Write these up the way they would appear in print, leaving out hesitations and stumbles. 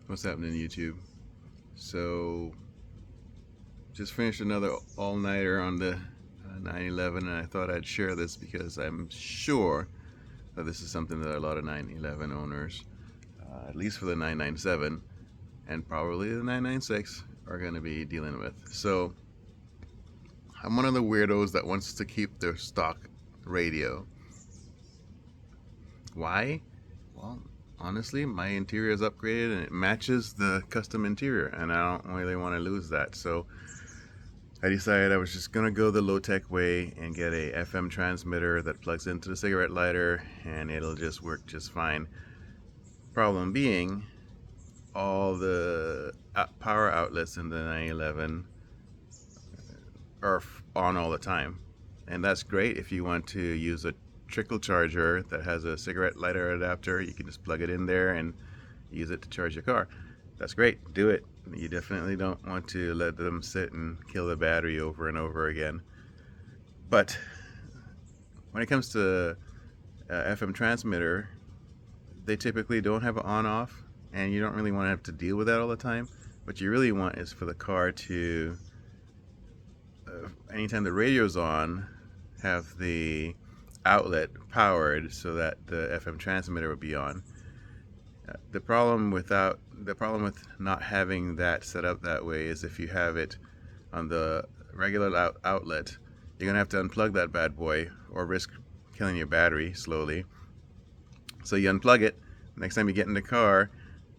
What's happening, YouTube? So, just finished another all-nighter on the 911, and I thought I'd share this because I'm sure that this is something that a lot of 911 owners, at least for the 997 and probably the 996, are going to be dealing with. So, I'm one of the weirdos that wants to keep their stock radio. Why? Well, honestly, my interior is upgraded and it matches the custom interior, and I don't really want to lose that. So I decided I was just gonna go the low-tech way and get a FM transmitter that plugs into the cigarette lighter, and it'll just work just fine. Problem being, all the power outlets in the 911 are on all the time, and that's great if you want to use a trickle charger that has a cigarette lighter adapter. You can just plug it in there and use it to charge your car. That's great, do it. You definitely don't want to let them sit and kill the battery over and over again. But when it comes to FM transmitter, they typically don't have an on-off, and you don't really want to have to deal with that all the time. What you really want is for the car to, anytime the radio's on, have the outlet powered so that the FM transmitter would be on. The problem with not having that set up that way is if you have it on the regular outlet, you're gonna have to unplug that bad boy or risk killing your battery slowly. So you unplug it. Next time you get in the car,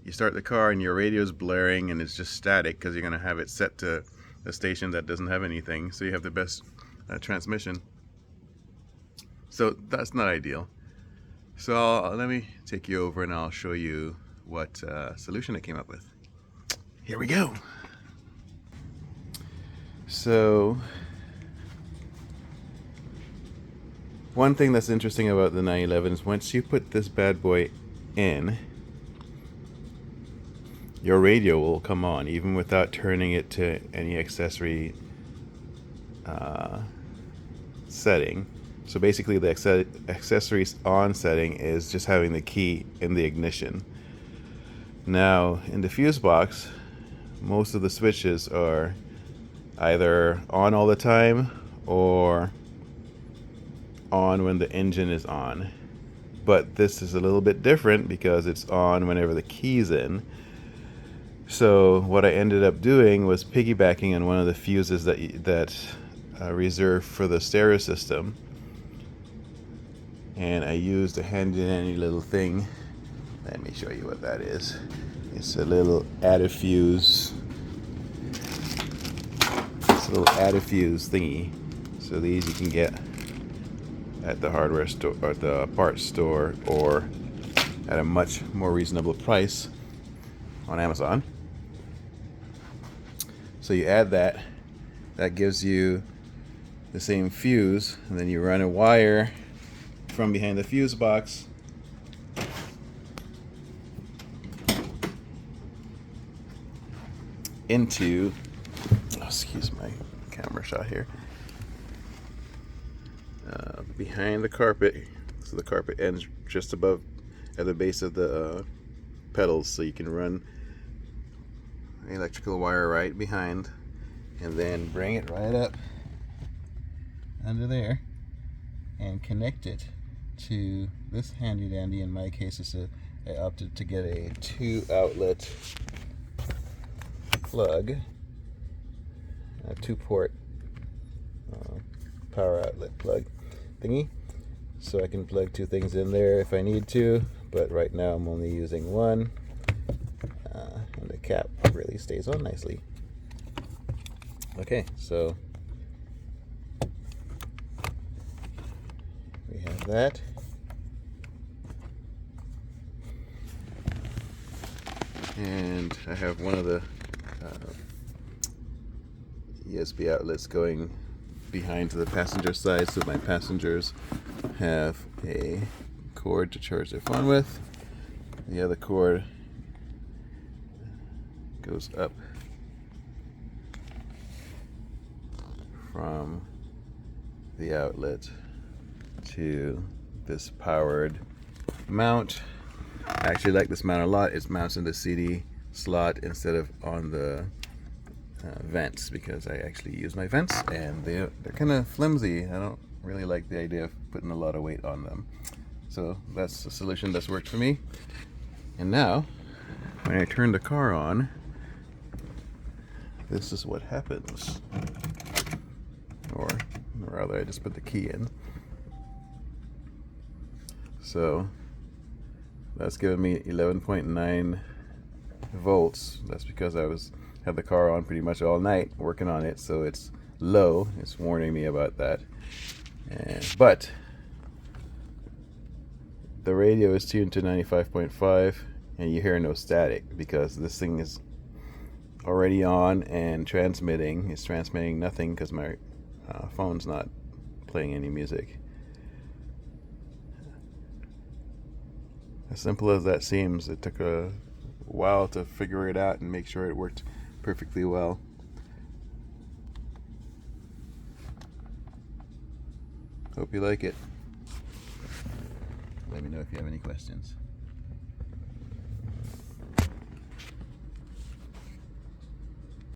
you start the car and your radio's blaring and it's just static because you're gonna have it set to a station that doesn't have anything, so you have the best transmission. So that's not ideal. So let me take you over and I'll show you what solution I came up with. Here we go. So one thing that's interesting about the 911 is once you put this bad boy in, your radio will come on even without turning it to any accessory setting. So basically the accessories on setting is just having the key in the ignition. Now in the fuse box, most of the switches are either on all the time or on when the engine is on. But this is a little bit different because it's on whenever the key's in. So what I ended up doing was piggybacking on one of the fuses that reserved for the stereo system. And I used a handy little thing. Let me show you what that is. It's a little added fuse. It's a little added fuse thingy. So these you can get at the hardware store or the parts store, or at a much more reasonable price on Amazon. So you add that. That gives you the same fuse, and then you run a wire from behind the fuse box into, excuse my camera shot here, behind the carpet. So the carpet ends just above at the base of the pedals, so you can run the electrical wire right behind and then bring it right up under there and connect it to this handy dandy. In my case, I opted to get a 2-outlet plug, a 2-port power outlet plug thingy, so I can plug 2 things in there if I need to, but right now I'm only using one, and the cap really stays on nicely. Okay, so we have that. And I have one of the USB outlets going behind to the passenger side, so my passengers have a cord to charge their phone with. The other cord goes up from the outlet to this powered mount. I actually like this mount a lot. It mounts in the CD slot instead of on the vents, because I actually use my vents and they're kind of flimsy. I don't really like the idea of putting a lot of weight on them. So that's a solution that's worked for me. And now, when I turn the car on, this is what happens. Or rather, I just put the key in. So that's giving me 11.9 volts. That's because I had the car on pretty much all night working on it, so it's low. It's warning me about that. But the radio is tuned to 95.5 and you hear no static because this thing is already on and transmitting. It's transmitting nothing because my phone's not playing any music. As simple as that seems, it took a while to figure it out and make sure it worked perfectly well. Hope you like it. Let me know if you have any questions.